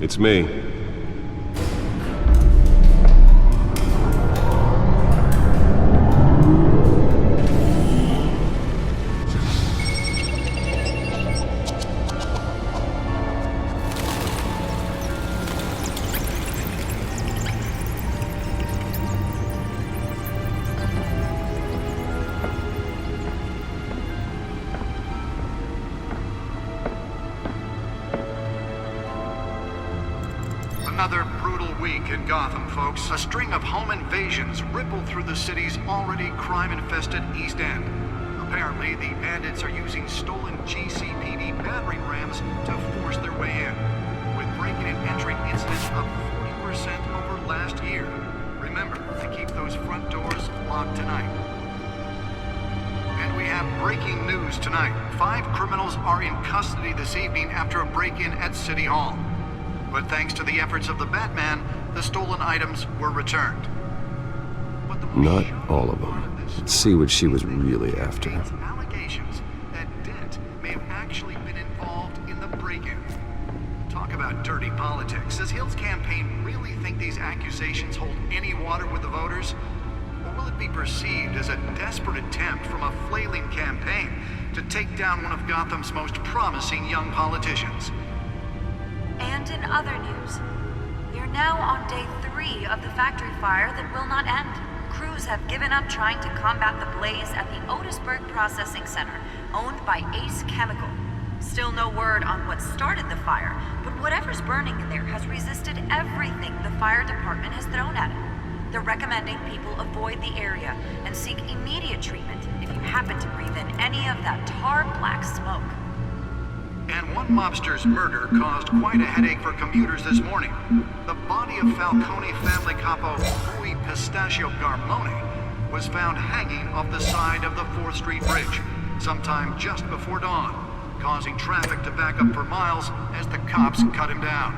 It's me. Another brutal week in Gotham, folks. A string of home invasions rippled through the city's already crime-infested East End. Apparently, the bandits are using stolen GCPD battering rams to force their way in, with breaking and entering incidents up 40% over last year. Remember to keep those front doors locked tonight. And we have breaking news tonight. 5 criminals are in custody this evening after a break-in at City Hall. But thanks to the efforts of the Batman, the stolen items were returned. Not all of them. Let's see what she was really after. Allegations that Dent may have actually been involved in the break-in. Talk about dirty politics. Does Hill's campaign really think these accusations hold any water with the voters? Or will it be perceived as a desperate attempt from a flailing campaign to take down one of Gotham's most promising young politicians? And in other news, we are now on day 3 of the factory fire that will not end. Crews have given up trying to combat the blaze at the Otisburg Processing Center, owned by Ace Chemical. Still no word on what started the fire, but whatever's burning in there has resisted everything the fire department has thrown at it. They're recommending people avoid the area and seek immediate treatment if you happen to breathe in any of that tar-black smoke. And one mobster's murder caused quite a headache for commuters this morning. The body of Falcone family capo Louis Pistachio Garmone was found hanging off the side of the 4th Street Bridge sometime just before dawn, causing traffic to back up for miles as the cops cut him down.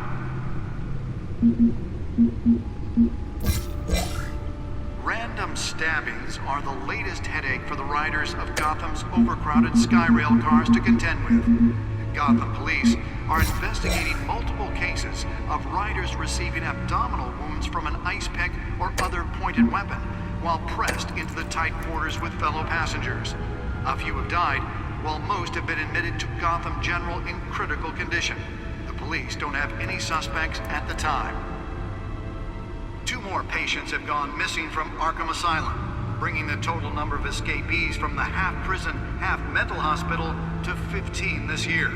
Random stabbings are the latest headache for the riders of Gotham's overcrowded Skyrail cars to contend with. Gotham police are investigating multiple cases of riders receiving abdominal wounds from an ice pick or other pointed weapon while pressed into the tight quarters with fellow passengers. A few have died, while most have been admitted to Gotham General in critical condition. The police don't have any suspects at the time. 2 more patients have gone missing from Arkham Asylum, bringing the total number of escapees from the half-prison, half-mental hospital to 15 this year.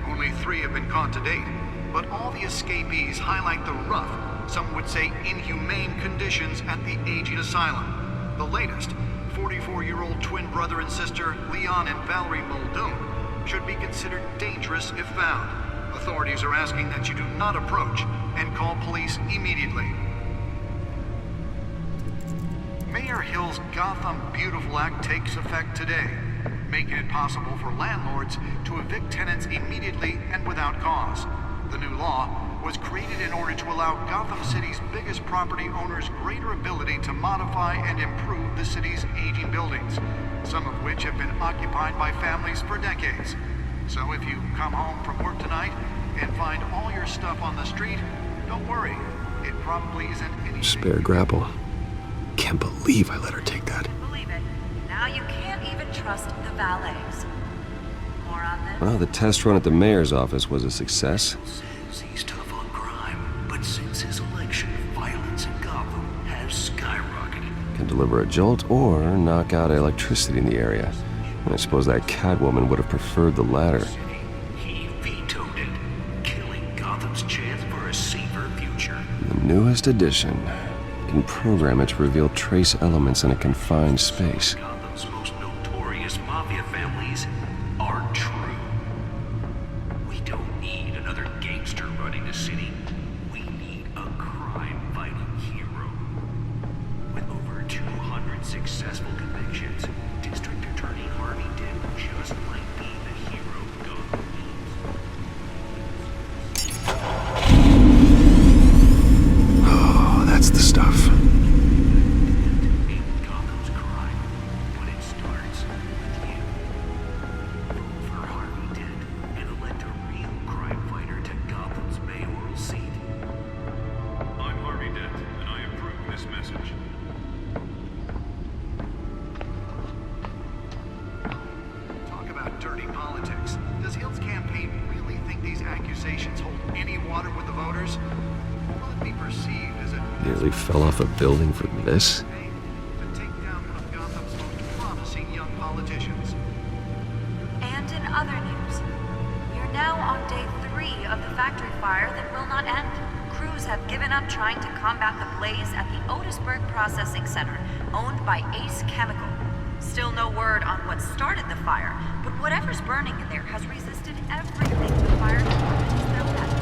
Only 3 have been caught to date, but all the escapees highlight the rough, some would say inhumane conditions at the aging asylum. The latest, 44-year-old twin brother and sister Leon and Valerie Muldoon, should be considered dangerous if found. Authorities are asking that you do not approach and call police immediately. Mayor Hill's Gotham Beautiful Act takes effect today, making it possible for landlords to evict tenants immediately and without cause. The new law was created in order to allow Gotham City's biggest property owners greater ability to modify and improve the city's aging buildings, some of which have been occupied by families for decades. So if you come home from work tonight and find all your stuff on the street, don't worry. It probably isn't anything. Spare grapple. Can't believe I let her take that. Believe it. Now you can't even trust the valets. More on this? Well, the test run at the mayor's office was a success. Says he's tough on crime, but since his election, violence in Gotham has skyrocketed. Can deliver a jolt or knock out electricity in the area. And I suppose that Catwoman would have preferred the latter. He vetoed it, killing Gotham's chance for a safer future. The newest addition can program it to reveal trace elements in a confined space. Gotham's most notorious mafia families are true. We don't need another gangster running the city. We need a crime-fighting hero. With over 200 successful convictions, District Attorney Harvey Dent just might be the hero Gotham Oh, that's the stuff. Gotham's crime accusations hold any water with the voters, will it be perceived as a Nearly fell off a building for this? campaign to take down one of Gotham's most promising young politicians? And in other news, we're now on day 3 of the factory fire that will not end. Crews have given up trying to combat the blaze at the Otisburg Processing Center, owned by Ace Chemical. Still no word on what started the fire, but whatever's burning in there has resisted everything the fire department has thrown at it.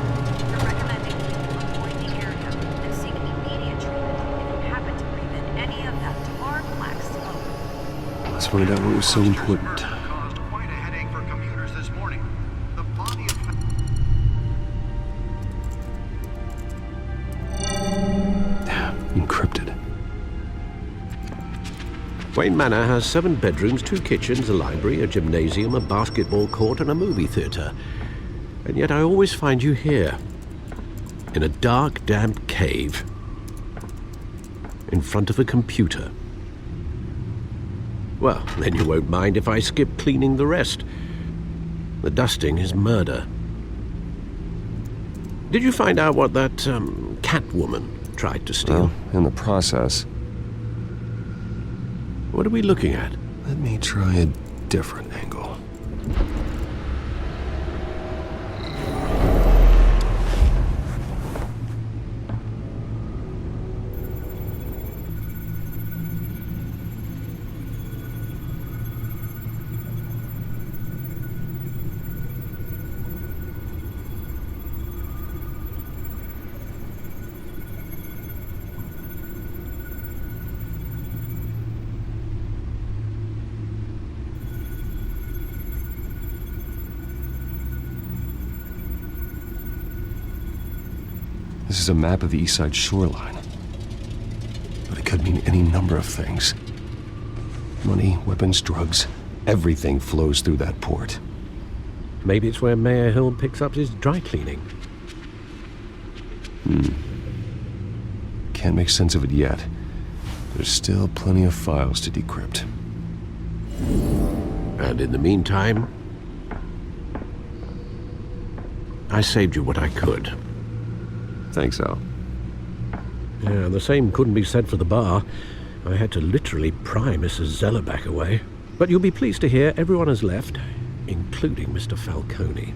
They're recommending people avoid the area and seek immediate treatment if you happen to breathe in any of that tar black smoke. Let's find out what was so important. Murder caused quite a headache for commuters this morning. The body of Encrypted. Wayne Manor has 7 bedrooms, 2 kitchens, a library, a gymnasium, a basketball court, and a movie theatre. And yet I always find you here, in a dark, damp cave, in front of a computer. Well, then you won't mind if I skip cleaning the rest. The dusting is murder. Did you find out what that, Catwoman tried to steal? Well, in the process, What are we looking at? let me try a different angle. This is a map of the east side shoreline. But it could mean any number of things. Money, weapons, drugs, everything flows through that port. Maybe it's where Mayor Hill picks up his dry cleaning. Can't make sense of it yet. There's still plenty of files to decrypt. And in the meantime, I saved you what I could. Thanks, Al. Yeah, the same couldn't be said for the bar. I had to literally pry Mrs. Zellerback away. But you'll be pleased to hear everyone has left, including Mr. Falcone.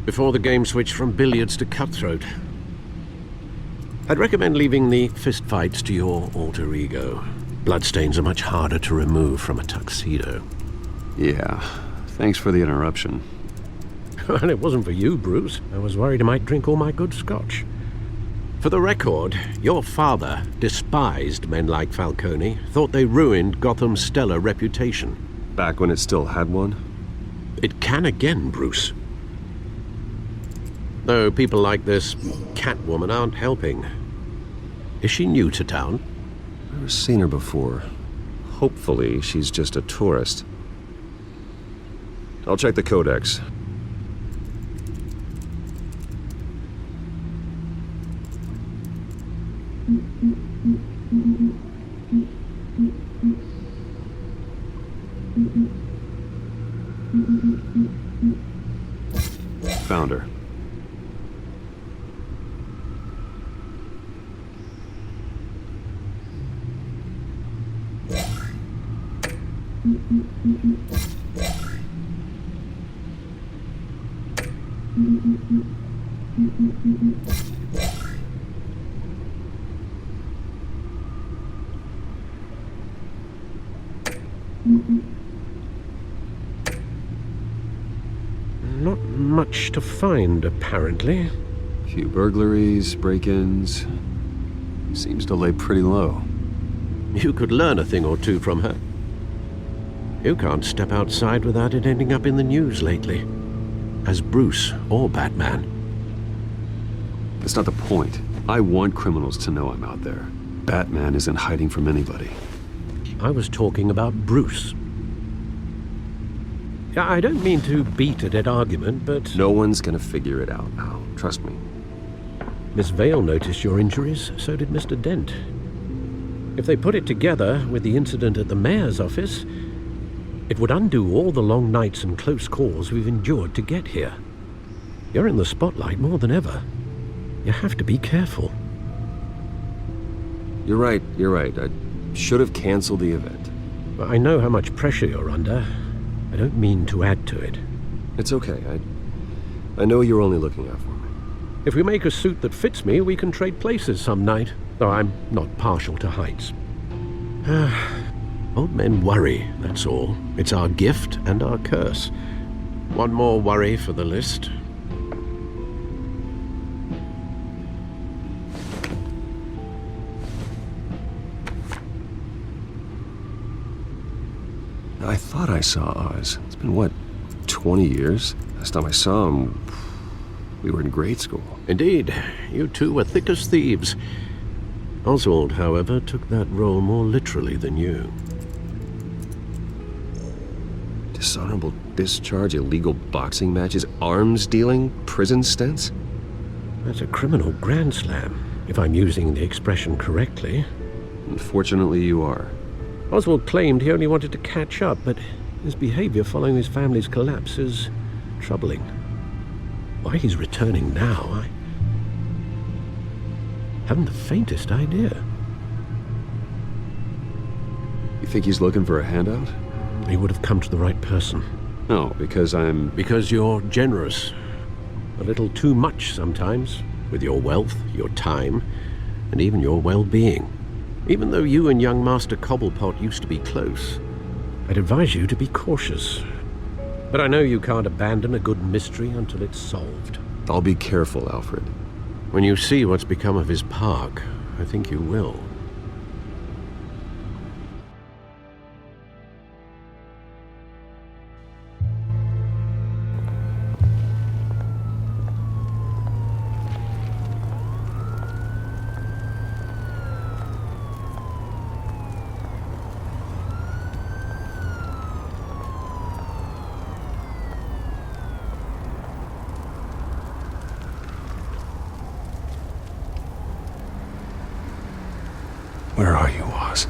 Before the game switched from billiards to cutthroat. I'd recommend leaving the fistfights to your alter ego. Bloodstains are much harder to remove from a tuxedo. Yeah, thanks for the interruption. Well, it wasn't for you, Bruce. I was worried I might drink all my good scotch. For the record, your father despised men like Falcone, thought they ruined Gotham's stellar reputation. Back when it still had one? It can again, Bruce. Though people like this Catwoman aren't helping. Is she new to town? Never seen her before. Hopefully, she's just a tourist. I'll check the codex. Found her. Not much to find, apparently. Few burglaries, break-ins. Seems to lay pretty low. You could learn a thing or two from her. You can't step outside without it ending up in the news lately. As Bruce or Batman. That's not the point. I want criminals to know I'm out there. Batman isn't hiding from anybody. I was talking about Bruce. I don't mean to beat a dead argument, but... No one's gonna figure it out now. Trust me. Miss Vale noticed your injuries, so did Mr. Dent. If they put it together with the incident at the mayor's office, it would undo all the long nights and close calls we've endured to get here. You're in the spotlight more than ever. You have to be careful. You're right. I should have canceled the event. I know how much pressure you're under. I don't mean to add to it. It's okay. I know you're only looking out for me. If we make a suit that fits me, we can trade places some night, though I'm not partial to heights. Old men worry, that's all. It's our gift and our curse. One more worry for the list. I thought I saw Oz. It's been, what, 20 years? Last time I saw him, we were in grade school. Indeed, you two were thick as thieves. Oswald, however, took that role more literally than you. Dishonorable discharge, illegal boxing matches, arms dealing, prison stints? That's a criminal grand slam, if I'm using the expression correctly. Unfortunately, you are. Oswald claimed he only wanted to catch up, but his behavior following his family's collapse is troubling. Why he's returning now, I haven't the faintest idea. You think he's looking for a handout? He would have come to the right person. No, because Because you're generous. A little too much sometimes, with your wealth, your time, and even your well-being. Even though you and young Master Cobblepot used to be close, I'd advise you to be cautious. But I know you can't abandon a good mystery until it's solved. I'll be careful, Alfred. When you see what's become of his park, I think you will. Where are you, Oz?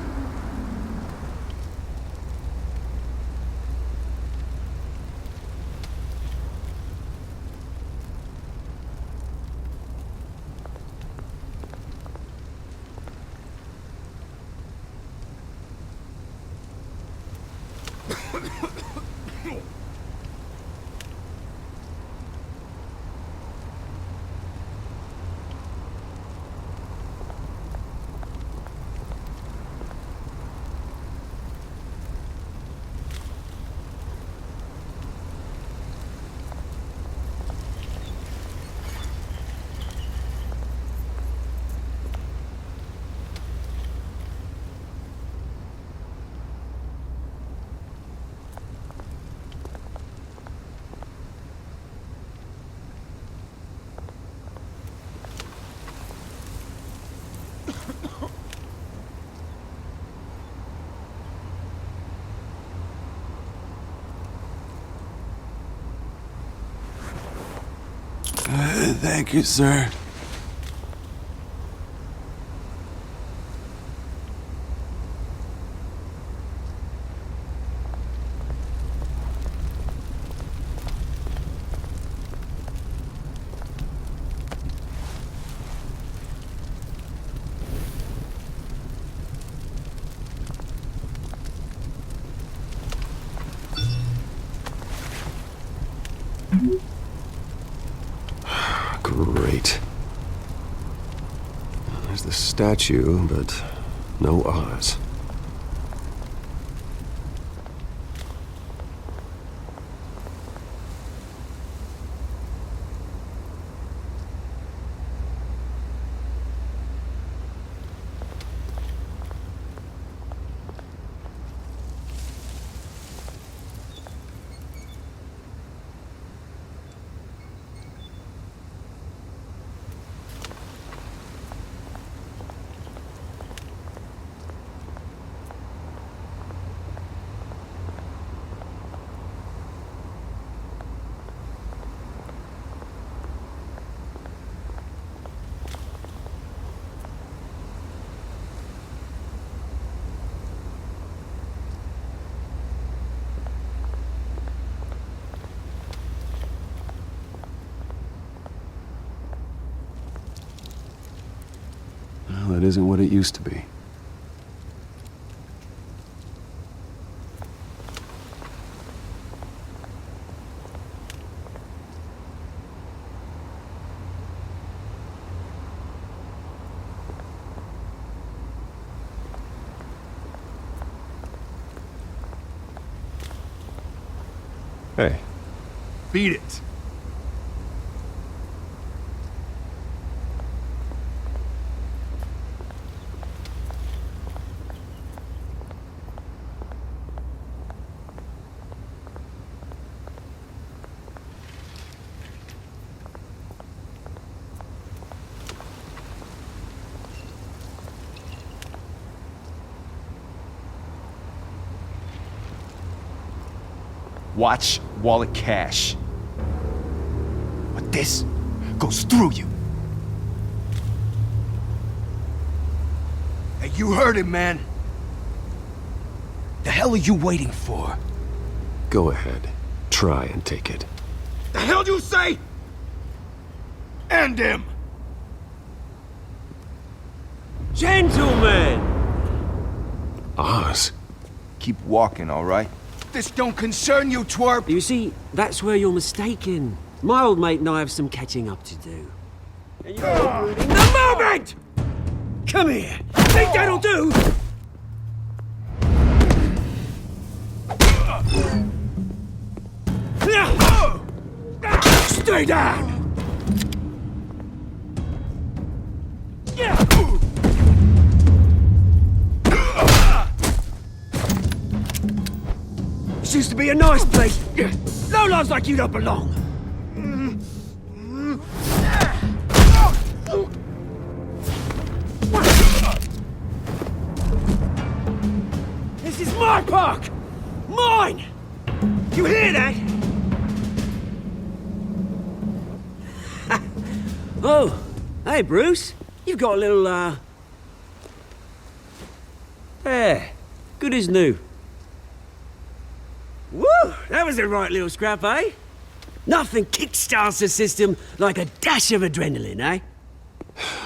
Thank you, sir. Great. There's the statue, but no Oz. it isn't what it used to be. Hey. Beat it. Watch wallet cash. But this goes through you. Hey, you heard it, man. The hell are you waiting for? Go ahead. Try and take it. The hell do you say? End him! Gentlemen! Oz. Keep walking, all right? This don't concern you, twerp! You see, that's where you're mistaken. My old mate and I have some catching up to do. And you're ruining the moment! Come here! Think that'll do? Stay down! This used to be a nice place. Lowlifes like you don't belong. This is my park! Mine! You hear that? Oh, hey Bruce. You've got a little, There. Good as new. Woo! That was a right little scrap, eh? Nothing kickstarts the system like a dash of adrenaline, eh?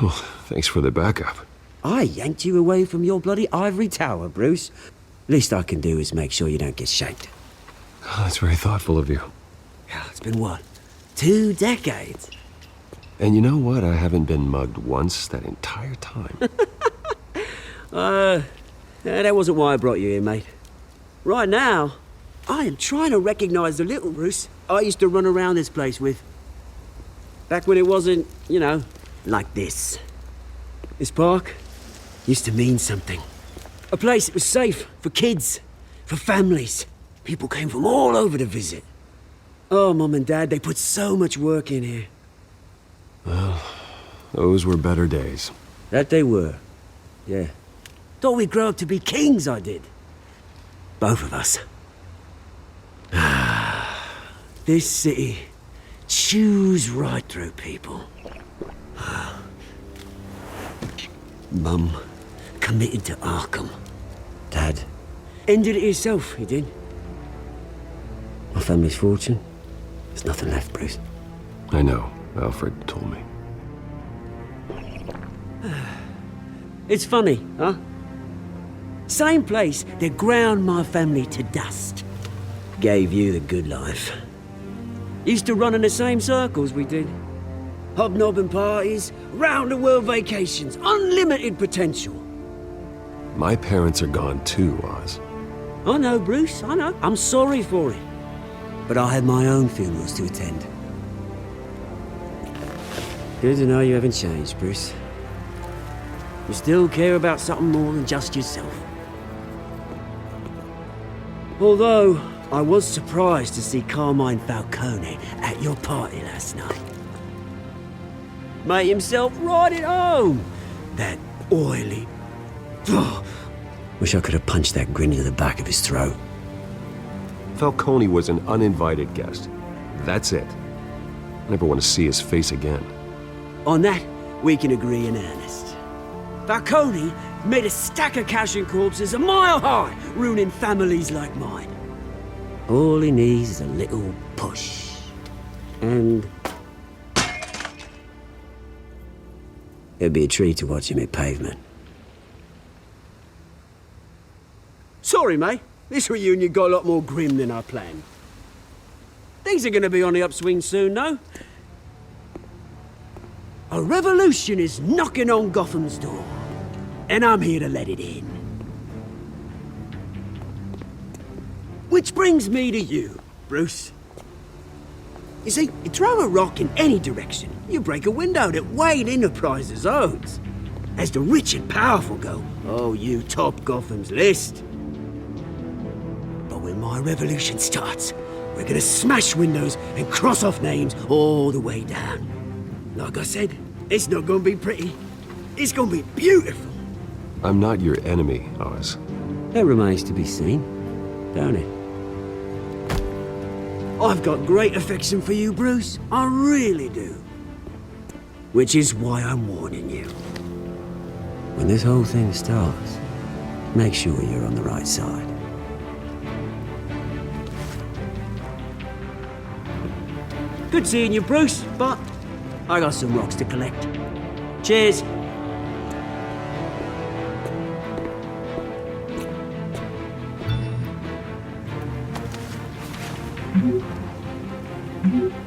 Well, thanks for the backup. I yanked you away from your bloody ivory tower, Bruce. Least I can do is make sure you don't get shanked. Oh, that's very thoughtful of you. Yeah, it's been what? 2 decades? And you know what? I haven't been mugged once that entire time. That wasn't why I brought you here, mate. Right now, I am trying to recognize the little Bruce I used to run around this place with. Back when it wasn't, you know, like this. This park used to mean something. A place that was safe for kids, for families. People came from all over to visit. Oh, Mum and Dad, they put so much work in here. Well, those were better days. That they were. Yeah. Thought we'd grow up to be kings, I did. Both of us. This city chews right through people. Mum committed to Arkham. Dad ended it himself, he did. My family's fortune, there's nothing left, Bruce. I know. Alfred told me. It's funny, huh? Same place that ground my family to dust. Gave you the good life. Used to run in the same circles we did. Hobnobbing parties, round-the-world vacations, unlimited potential. My parents are gone too, Oz. I know, Bruce, I know. I'm sorry for it. But I had my own funerals to attend. Good to know you haven't changed, Bruce. You still care about something more than just yourself. Although, I was surprised to see Carmine Falcone at your party last night. Made himself right at home. That oily... Oh, wish I could have punched that grin into the back of his throat. Falcone was an uninvited guest. That's it. I never want to see his face again. On that, we can agree in earnest. Falcone made a stack of cash and corpses a mile high, ruining families like mine. All he needs is a little push. And... It'd be a treat to watch him hit pavement. Sorry, mate. This reunion got a lot more grim than I planned. Things are gonna be on the upswing soon, no? A revolution is knocking on Gotham's door, and I'm here to let it in. Which brings me to you, Bruce. You see, you throw a rock in any direction, you break a window that Wayne Enterprises owns. As the rich and powerful go, oh, you top Gotham's list. But when my revolution starts, we're gonna smash windows and cross off names all the way down. Like I said, it's not gonna be pretty. It's gonna be beautiful. I'm not your enemy, Oz. That remains to be seen, don't it? I've got great affection for you, Bruce. I really do. Which is why I'm warning you. When this whole thing starts, make sure you're on the right side. Good seeing you, Bruce, but I got some rocks to collect. Cheers. Mm-hmm.